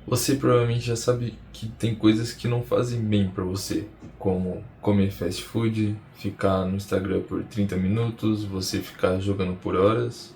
Você provavelmente já sabe que tem coisas que não fazem bem pra você, como comer fast food, ficar no Instagram por 30 minutos, você ficar jogando por horas.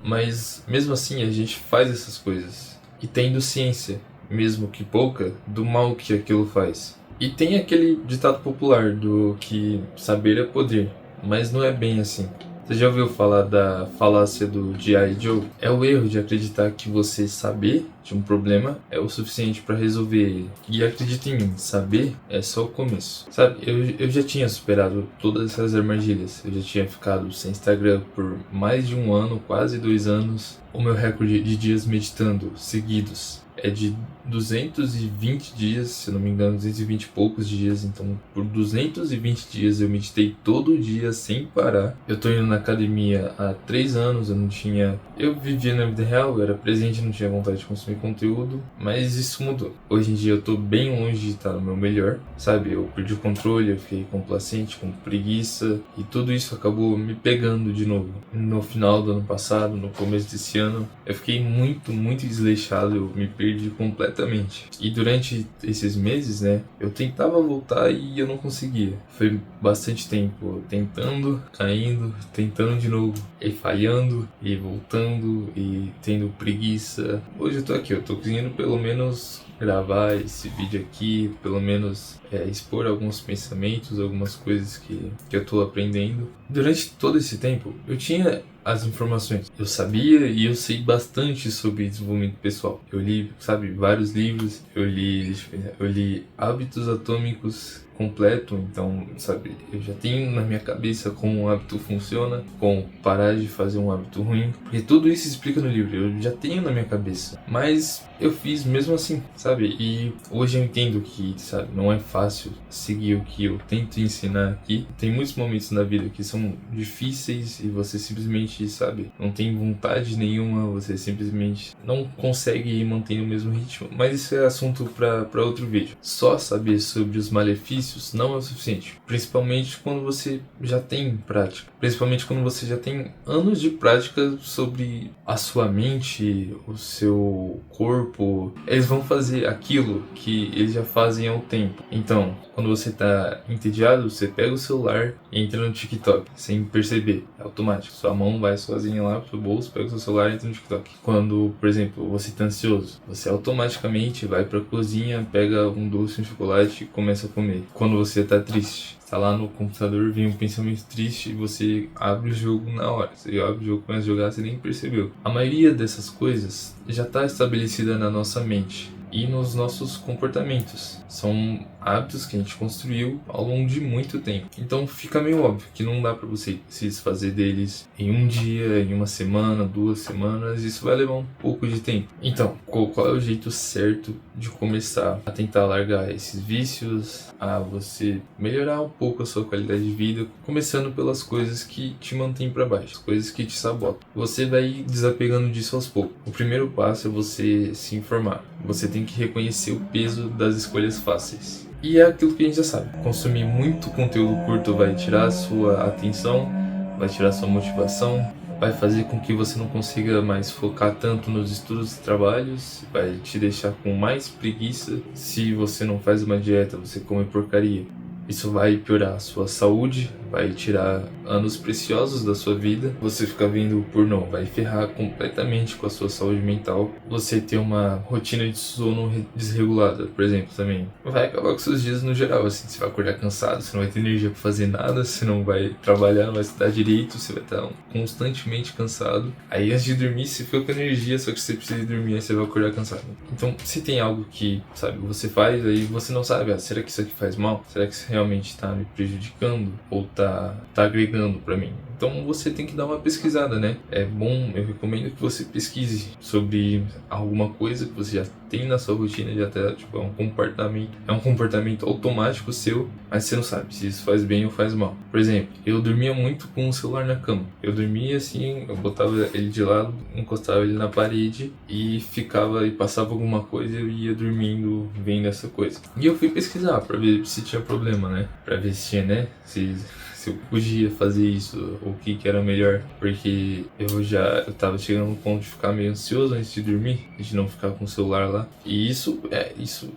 Mas mesmo assim a gente faz essas coisas e tendo ciência, mesmo que pouca, do mal que aquilo faz. E tem aquele ditado popular do que saber é poder, mas não é bem assim. Você já ouviu falar da falácia do G.I. Joe? É o erro de acreditar que você saber de um problema é o suficiente para resolver ele. E acredite em mim, saber é só o começo. Sabe, eu já tinha superado todas essas armadilhas. Eu já tinha ficado sem Instagram por mais de um ano, quase 2 anos. O meu recorde de dias meditando seguidos é de 220 dias, se eu não me engano, 220 e poucos dias. Então, por 220 dias eu meditei todo dia sem parar. Eu tô indo na academia há 3 anos, eu não tinha... Eu vivia na vida real, eu era presente, não tinha vontade de consumir conteúdo, mas isso mudou. Hoje em dia eu tô bem longe de estar no meu melhor, sabe? Eu perdi o controle, eu fiquei complacente, com preguiça, e tudo isso acabou me pegando de novo. No final do ano passado, no começo desse ano, eu fiquei muito desleixado, eu me perdi completamente. E durante esses meses, né, eu tentava voltar e eu não conseguia. Foi bastante tempo tentando, caindo, tentando de novo, e falhando, e voltando, e tendo preguiça. Hoje eu tô aqui, eu tô conseguindo pelo menos gravar esse vídeo aqui, pelo menos expor alguns pensamentos, algumas coisas que eu tô aprendendo. Durante todo esse tempo, eu tinha as informações. Eu sabia e eu sei bastante sobre desenvolvimento pessoal. Eu li, sabe, vários livros, eu li Hábitos Atômicos completo, então, sabe, eu já tenho na minha cabeça como um hábito funciona, como parar de fazer um hábito ruim, porque tudo isso explica no livro, eu já tenho na minha cabeça, mas eu fiz mesmo assim, sabe, e hoje eu entendo que, sabe, não é fácil seguir o que eu tento ensinar aqui, tem muitos momentos na vida que são difíceis e você simplesmente, sabe, não tem vontade nenhuma, você simplesmente não consegue manter o mesmo ritmo, mas isso é assunto para outro vídeo. Só saber sobre os malefícios não é o suficiente, principalmente quando você já tem prática, principalmente quando você já tem anos de prática sobre a sua mente, o seu corpo. Eles vão fazer aquilo que eles já fazem há um tempo. Então, quando você está entediado, você pega o celular e entra no TikTok, sem perceber, é automático. Sua mão vai sozinha lá pro bolso, pega o seu celular e entra no TikTok. Quando, por exemplo, você está ansioso, você automaticamente vai para a cozinha, pega um doce, um chocolate e começa a comer. Quando você está triste, está lá no computador, vem um pensamento triste e você abre o jogo na hora. Você abre o jogo, começa a jogar, você nem percebeu. A maioria dessas coisas já está estabelecida na nossa mente e nos nossos comportamentos. São hábitos que a gente construiu ao longo de muito tempo. Então fica meio óbvio que não dá para você se desfazer deles em um dia, em uma semana, 2 semanas. Isso vai levar um pouco de tempo. Então, qual é o jeito certo de começar a tentar largar esses vícios, a você melhorar um pouco a sua qualidade de vida, começando pelas coisas que te mantêm para baixo, as coisas que te sabotam. Você vai desapegando disso aos poucos. O primeiro passo é você se informar. Você tem que reconhecer o peso das escolhas fáceis. E é aquilo que a gente já sabe. Consumir muito conteúdo curto vai tirar a sua atenção, vai tirar a sua motivação, vai fazer com que você não consiga mais focar tanto nos estudos e trabalhos, vai te deixar com mais preguiça. Se você não faz uma dieta, você come porcaria. Isso vai piorar a sua saúde, vai tirar anos preciosos da sua vida. Você ficar vendo pornô vai ferrar completamente com a sua saúde mental. Você ter uma rotina de sono desregulada, por exemplo, também vai acabar com seus dias no geral. Assim, você vai acordar cansado, você não vai ter energia para fazer nada, você não vai trabalhar, não vai estudar direito, você vai estar constantemente cansado. Aí antes de dormir você fica com energia, só que você precisa dormir, aí você vai acordar cansado. Então, se tem algo que, sabe, você faz, aí você não sabe, será que isso aqui faz mal? Será que isso realmente está me prejudicando? Ou tá agregando para mim? Então você tem que dar uma pesquisada, né? É bom, eu recomendo que você pesquise sobre alguma coisa que você já tem na sua rotina, já tá, tipo, é um comportamento automático seu, mas você não sabe se isso faz bem ou faz mal. Por exemplo, eu dormia muito com o celular na cama. Eu dormia assim, eu botava ele de lado, encostava ele na parede e ficava, e passava alguma coisa e eu ia dormindo vendo essa coisa. E eu fui pesquisar para ver se tinha problema, né? Para ver se tinha, né? Se se eu podia fazer isso, ou o que era melhor, porque eu tava chegando no ponto de ficar meio ansioso antes de dormir, de não ficar com o celular lá. E isso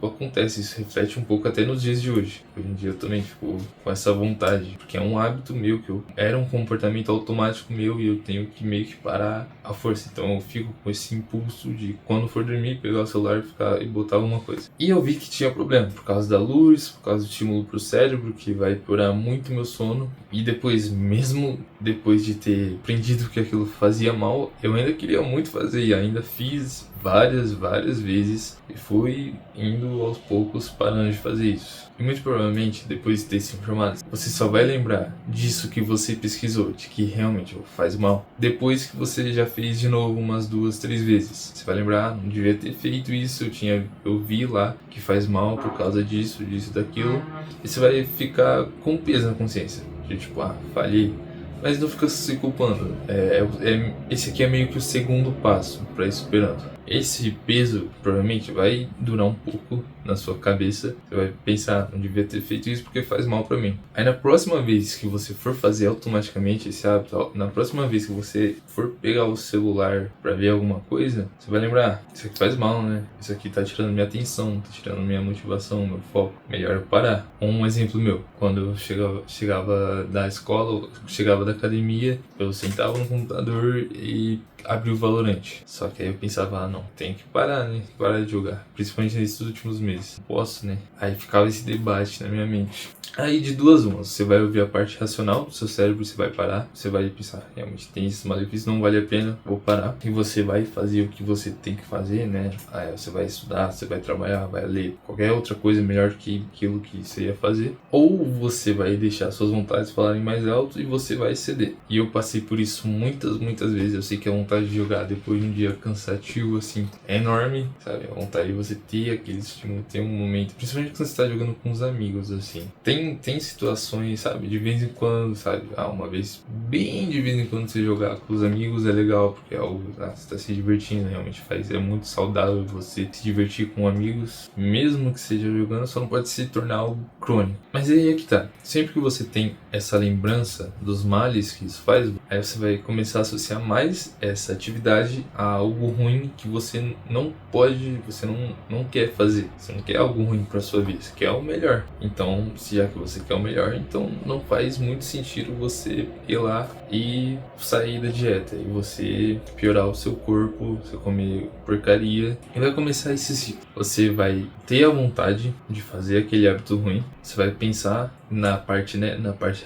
acontece, isso reflete um pouco até nos dias de hoje. Hoje em dia eu também fico com essa vontade, porque é um hábito meu, era um comportamento automático meu e eu tenho que meio que parar a força. Então eu fico com esse impulso de quando for dormir, pegar o celular e botar alguma coisa. E eu vi que tinha problema, por causa da luz, por causa do estímulo pro cérebro, que vai piorar muito meu sono. E depois, mesmo depois de ter aprendido que aquilo fazia mal, eu ainda queria muito fazer e ainda fiz várias vezes e fui indo aos poucos parando de fazer isso. E muito provavelmente, depois de ter se informado, você só vai lembrar disso que você pesquisou, de que realmente faz mal, depois que você já fez de novo umas 2, 3 vezes. Você vai lembrar, não devia ter feito isso, eu vi lá que faz mal por causa disso, daquilo. E você vai ficar com peso na consciência, de tipo, falhei. Mas não fica se culpando. Esse aqui é meio que o segundo passo para ir superando. Esse peso provavelmente vai durar um pouco na sua cabeça. Você vai pensar, não devia ter feito isso porque faz mal pra mim. Aí na próxima vez que você for fazer automaticamente esse hábito, na próxima vez que você for pegar o celular pra ver alguma coisa, você vai lembrar, isso aqui faz mal, né? Isso aqui tá tirando minha atenção, tá tirando minha motivação, meu foco. Melhor eu parar. Um exemplo meu, quando eu chegava da escola, chegava da academia, eu sentava no computador e abri o Valorant. Só que aí eu pensava, não, tem que parar, né? Parar de jogar. Principalmente nesses últimos meses. Não posso, né? Aí ficava esse debate na minha mente. Aí de duas umas, você vai ouvir a parte racional do seu cérebro, você vai parar, você vai pensar, realmente tem esses malefícios, não vale a pena, vou parar. E você vai fazer o que você tem que fazer, né? Aí você vai estudar, você vai trabalhar, vai ler qualquer outra coisa melhor que aquilo que você ia fazer. Ou você vai deixar suas vontades falarem mais alto e você vai ceder. E eu passei por isso muitas vezes. Eu sei que a vontade de jogar depois de um dia cansativo, assim, é enorme, sabe? A vontade de você ter aquele estímulo, ter um momento, principalmente quando você tá jogando com os amigos, assim. Tem situações, sabe? De vez em quando, sabe? Uma vez, bem de vez em quando você jogar com os amigos é legal, porque é algo, você tá se divertindo, realmente é muito saudável você se divertir com amigos, mesmo que seja jogando, só não pode se tornar algo crônico. Mas aí é que tá. Sempre que você tem essa lembrança dos males que isso faz, aí você vai começar a associar mais essa atividade a algo ruim que você não pode, você não quer fazer. Você não quer algo ruim pra sua vida, você quer o melhor. Então, já que você quer o melhor, então não faz muito sentido você ir lá e sair da dieta e você piorar o seu corpo, você comer porcaria e vai começar esse ciclo. Você vai ter a vontade de fazer aquele hábito ruim, você vai pensar na parte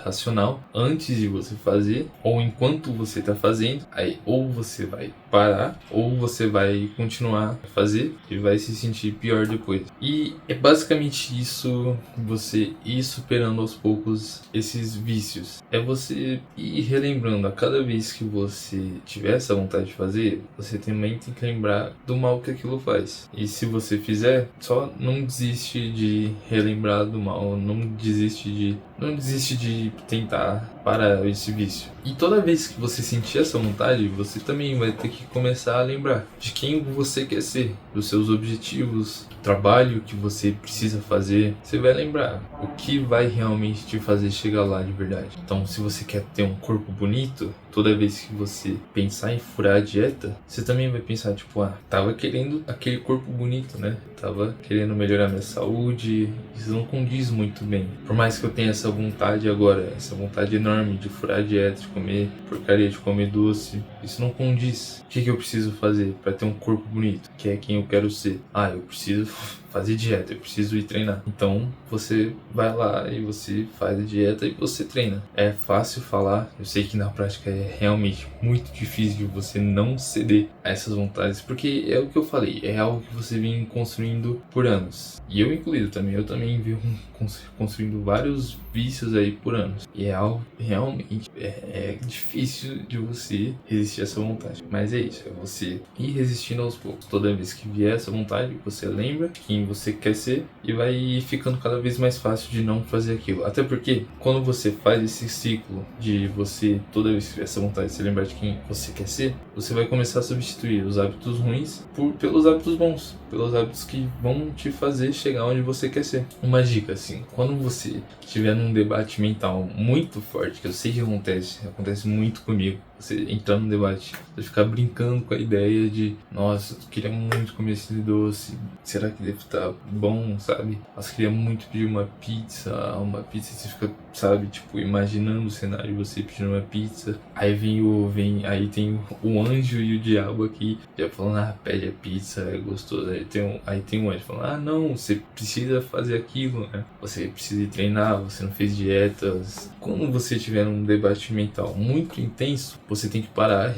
racional antes de você fazer ou enquanto você está fazendo, aí ou você vai parar ou você vai continuar a fazer e vai se sentir pior depois. E é basicamente isso, você ir superando aos poucos esses vícios. É você ir relembrando a cada vez que você tiver essa vontade de fazer, você também tem que lembrar do mal que aquilo faz. E se você fizer, só não desiste de relembrar do mal, não desiste de tentar parar esse vício. E toda vez que você sentir essa vontade, você também vai ter que começar a lembrar de quem você quer ser, dos seus objetivos, do trabalho que você precisa fazer. Você vai lembrar o que vai realmente te fazer chegar lá de verdade. Então, se você quer ter um corpo bonito, toda vez que você pensar em furar a dieta, você também vai pensar, tipo, tava querendo aquele corpo bonito, né? Tava querendo melhorar minha saúde. Isso não condiz muito bem. Por mais que eu tenha essa vontade agora, essa vontade enorme de furar a dieta, de comer porcaria, de comer doce, isso não condiz. O que eu preciso fazer para ter um corpo bonito? Que é quem eu quero ser. Eu preciso fazer dieta, eu preciso ir treinar. Então você vai lá e você faz a dieta e você treina. É fácil falar, eu sei que na prática é realmente muito difícil de você não ceder a essas vontades, porque é o que eu falei, é algo que você vem construindo por anos. E eu incluído também, eu também venho construindo vários vícios aí por anos. E é algo realmente é difícil de você resistir a essa vontade. Mas é isso, é você ir resistindo aos poucos. Toda vez que vier essa vontade, você lembra quem quem você quer ser e vai ficando cada vez mais fácil de não fazer aquilo. Até porque quando você faz esse ciclo de você, toda vez que tiver essa vontade de se lembrar de quem você quer ser, você vai começar a substituir os hábitos ruins pelos hábitos bons, pelos hábitos que vão te fazer chegar onde você quer ser. Uma dica assim, quando você estiver num debate mental muito forte, que eu sei que acontece muito comigo, você entrar num debate, você ficar brincando com a ideia de, nossa, eu queria muito comer esse doce, será que deve estar bom, sabe? Nossa, eu queria muito pedir uma pizza, e você fica, sabe, tipo, imaginando o cenário de você pedindo uma pizza, aí aí tem o anjo e o diabo aqui, já falando, pede a pizza, é gostoso, aí tem um anjo falando, não, você precisa fazer aquilo, né? Você precisa ir treinar, você não fez dietas. Quando você estiver num debate mental muito intenso, você tem que parar,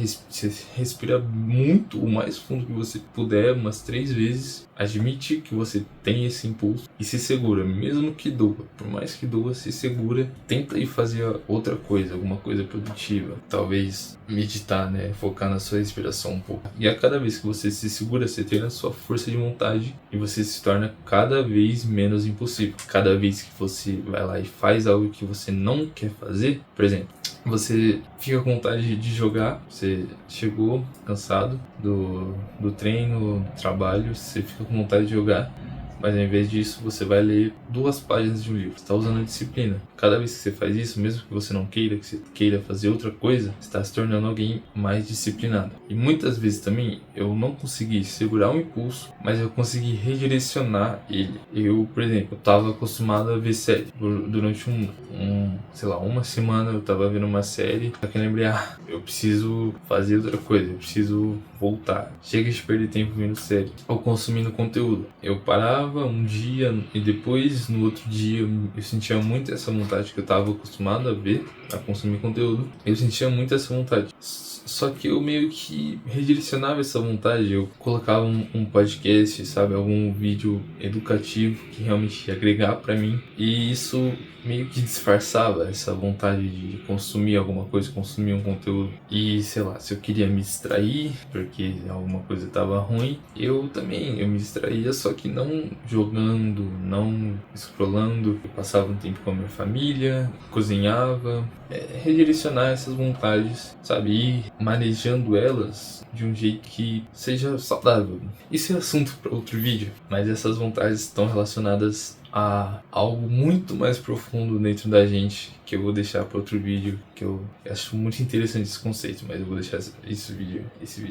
respirar muito, o mais fundo que você puder, umas 3 vezes, admite que você tem esse impulso e se segura, mesmo que doa, por mais que doa, se segura, tenta ir fazer outra coisa, alguma coisa produtiva, talvez meditar, né, focar na sua respiração um pouco. E a cada vez que você se segura, você treina a sua força de vontade e você se torna cada vez menos impulsivo. Cada vez que você vai lá e faz algo que você não quer fazer, por exemplo, você fica com vontade de jogar, você chegou cansado do treino, do trabalho, você fica com vontade de jogar, mas ao invés disso você vai ler 2 páginas de um livro. Você está usando a disciplina. Cada vez que você faz isso, mesmo que você não queira, que você queira fazer outra coisa, você está se tornando alguém mais disciplinado. E muitas vezes também eu não consegui segurar o impulso, mas eu consegui redirecionar ele. Eu, por exemplo, estava acostumado a ver série. Durante uma semana eu estava vendo uma série, só que eu lembrei, eu preciso fazer outra coisa, eu preciso voltar. Chega de perder tempo vendo série ou consumindo conteúdo. Eu parava um dia e depois, no outro dia, eu sentia muito essa vontade que eu estava acostumado a ver, a consumir conteúdo. Eu sentia muito essa vontade. Só que eu meio que redirecionava essa vontade, eu colocava um podcast, sabe, algum vídeo educativo que realmente ia agregar pra mim, e isso meio que disfarçava essa vontade de consumir alguma coisa, consumir um conteúdo. E sei lá, se eu queria me distrair porque alguma coisa estava ruim, eu me distraía, só que não jogando, não scrollando. Eu passava um tempo com a minha família, cozinhava, redirecionar essas vontades, sabe, ir manejando elas de um jeito que seja saudável. Isso é assunto para outro vídeo, mas essas vontades estão relacionadas a algo muito mais profundo dentro da gente, que eu vou deixar para outro vídeo, que eu acho muito interessante esse conceito, mas eu vou deixar esse vídeo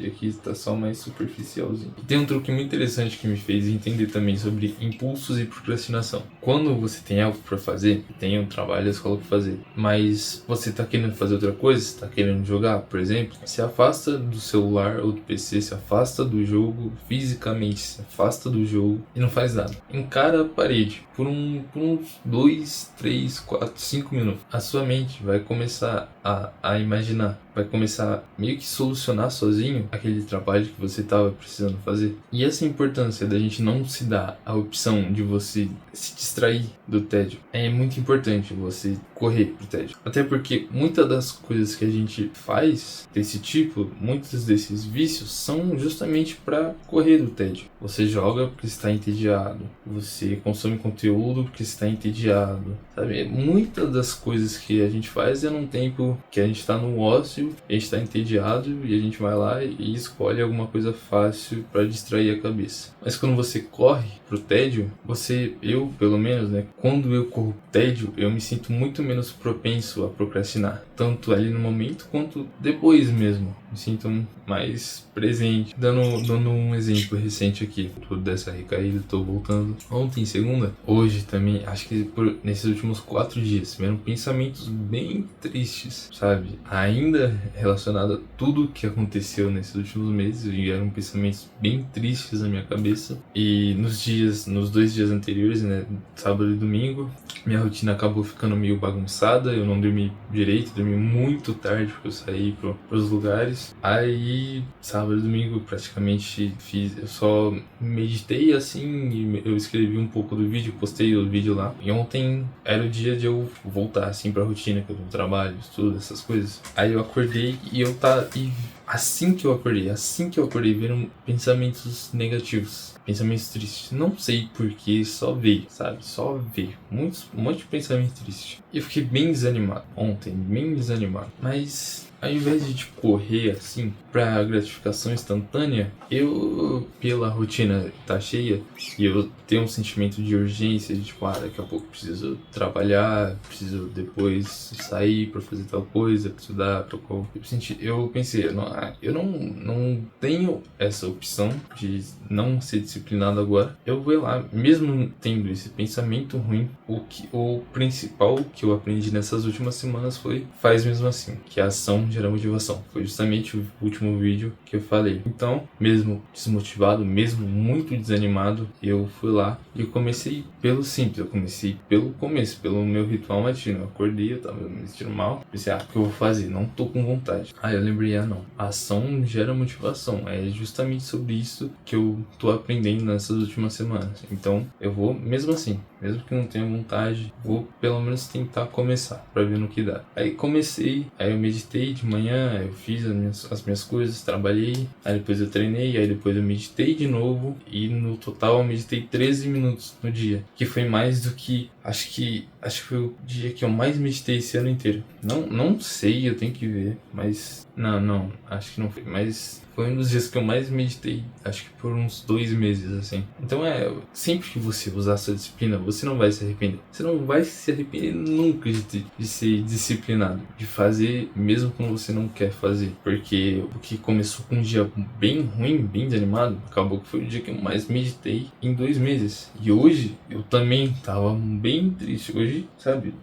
aqui está só mais superficialzinho. E tem um truque muito interessante que me fez entender também sobre impulsos e procrastinação. Quando você tem algo para fazer, tem um trabalho, a escola para fazer, mas você está querendo fazer outra coisa, está querendo jogar, por exemplo, se afasta do celular ou do PC, se afasta do jogo, fisicamente se afasta do jogo e não faz nada. Encara a parede por uns 2, 3, 4, 5 minutos. A sua mente vai começar a imaginar, vai começar meio que solucionar sozinho aquele trabalho que você estava precisando fazer. E essa importância da gente não se dar a opção de você se distrair do tédio, é muito importante você correr pro tédio. Até porque muitas das coisas que a gente faz desse tipo, muitos desses vícios são justamente para correr do tédio. Você joga porque está entediado, você consome conteúdo porque está entediado, sabe? Muitas das coisas que a gente faz é num tempo que a gente está no ócio, a gente está entediado e a gente vai lá e escolhe alguma coisa fácil para distrair a cabeça. Mas quando você corre pro tédio, eu pelo menos, né, quando eu corro pro tédio, eu me sinto muito menos propenso a procrastinar, tanto ali no momento quanto depois mesmo. Me sinto mais presente. Dando um exemplo recente aqui, dessa recaída, tô voltando ontem, segunda, hoje também, acho que nesses últimos 4 dias, tiveram pensamentos bem tristes, sabe? Ainda relacionado a tudo que aconteceu nesses últimos meses, vieram pensamentos bem tristes na minha cabeça. E nos 2 dias anteriores, né, sábado e domingo, minha rotina acabou ficando meio bagunçada, eu não dormi direito, dormi muito tarde porque eu saí pros lugares. Aí, sábado e domingo, praticamente eu só meditei assim, e eu escrevi um pouco do vídeo, postei o vídeo lá. E ontem era o dia de eu voltar assim pra rotina, que eu trabalho, estudo, essas coisas. Aí eu acordei e assim que eu acordei, vieram pensamentos negativos, pensamentos tristes. Não sei porquê, só veio, sabe? Só veio. Um monte de pensamento triste. E eu fiquei bem desanimado ontem, bem desanimado. Mas ao invés de tipo, correr assim pra gratificação instantânea, eu, pela rotina tá cheia e eu tenho um sentimento de urgência, de tipo, daqui a pouco preciso trabalhar, preciso depois sair pra fazer tal coisa, pra estudar, pra qual. Eu pensei, eu não tenho essa opção de não ser disciplinado agora. Eu vou lá, mesmo tendo esse pensamento ruim, o principal que eu aprendi nessas últimas semanas foi faz mesmo assim, que a ação gera motivação. Foi justamente o último vídeo que eu falei. Então, mesmo desmotivado, mesmo muito desanimado, eu fui lá e eu comecei pelo simples, eu comecei pelo começo, pelo meu ritual matino. Eu acordei, eu tava me sentindo mal, pensei, o que eu vou fazer? Não tô com vontade. Eu lembrei, não, a ação gera motivação. É justamente sobre isso que eu tô aprendendo nessas últimas semanas. Então, eu vou, mesmo assim, mesmo que não tenha vontade, vou pelo menos tentar começar, pra ver no que dá. Aí comecei, aí eu meditei de manhã, eu fiz as minhas coisas, trabalhei, aí depois eu treinei, aí depois eu meditei de novo, e no total eu meditei 13 minutos no dia, que foi mais do que, acho que foi o dia que eu mais meditei esse ano inteiro. Não sei, eu tenho que ver, mas não, acho que não foi, mas foi um dos dias que eu mais meditei, acho que por uns 2 meses, assim. Então sempre que você usar essa disciplina, você não vai se arrepender. Você não vai se arrepender nunca de ser disciplinado, de fazer mesmo quando você não quer fazer. Porque o que começou com um dia bem ruim, bem desanimado, acabou que foi o dia que eu mais meditei em 2 meses. E hoje, eu também tava bem triste. Hoje, sabe,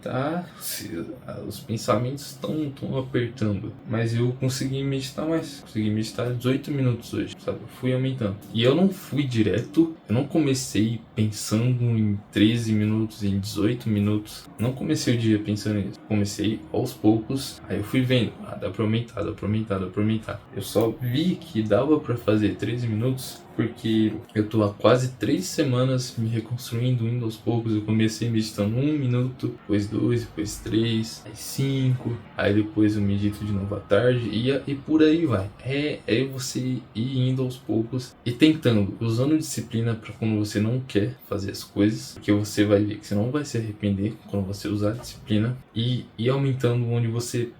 os pensamentos estão apertando. Mas eu consegui meditar mais. Consegui meditar 18 minutos hoje, sabe? Eu fui aumentando. E eu não fui direto, eu não comecei pensando em 13 minutos, em 18 minutos. Não comecei o dia pensando nisso. Comecei aos poucos, aí eu fui vendo, dá pra aumentar, dá pra aumentar, dá pra aumentar. Eu só vi que dava pra fazer 13 minutos porque eu tô há quase 3 semanas me reconstruindo, indo aos poucos. Eu comecei meditando 1 minuto, depois 2, depois 3, aí 5, aí depois eu medito de novo à tarde e por aí vai. É você ir indo aos poucos e tentando, usando disciplina para quando você não quer fazer as coisas, porque você vai ver que você não vai se arrepender quando você usar a disciplina, e ir aumentando onde você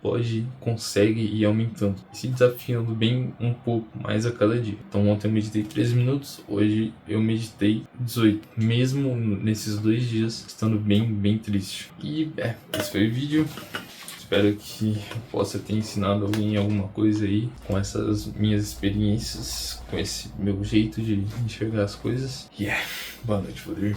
consegue ir aumentando, e se desafiando bem um pouco mais a cada dia. Então ontem eu meditei 13 minutos, hoje eu meditei 18, mesmo nesses 2 dias estando bem triste. E esse foi o vídeo. Espero que eu possa ter ensinado alguém alguma coisa aí com essas minhas experiências, com esse meu jeito de enxergar as coisas. Boa noite, vou dormir.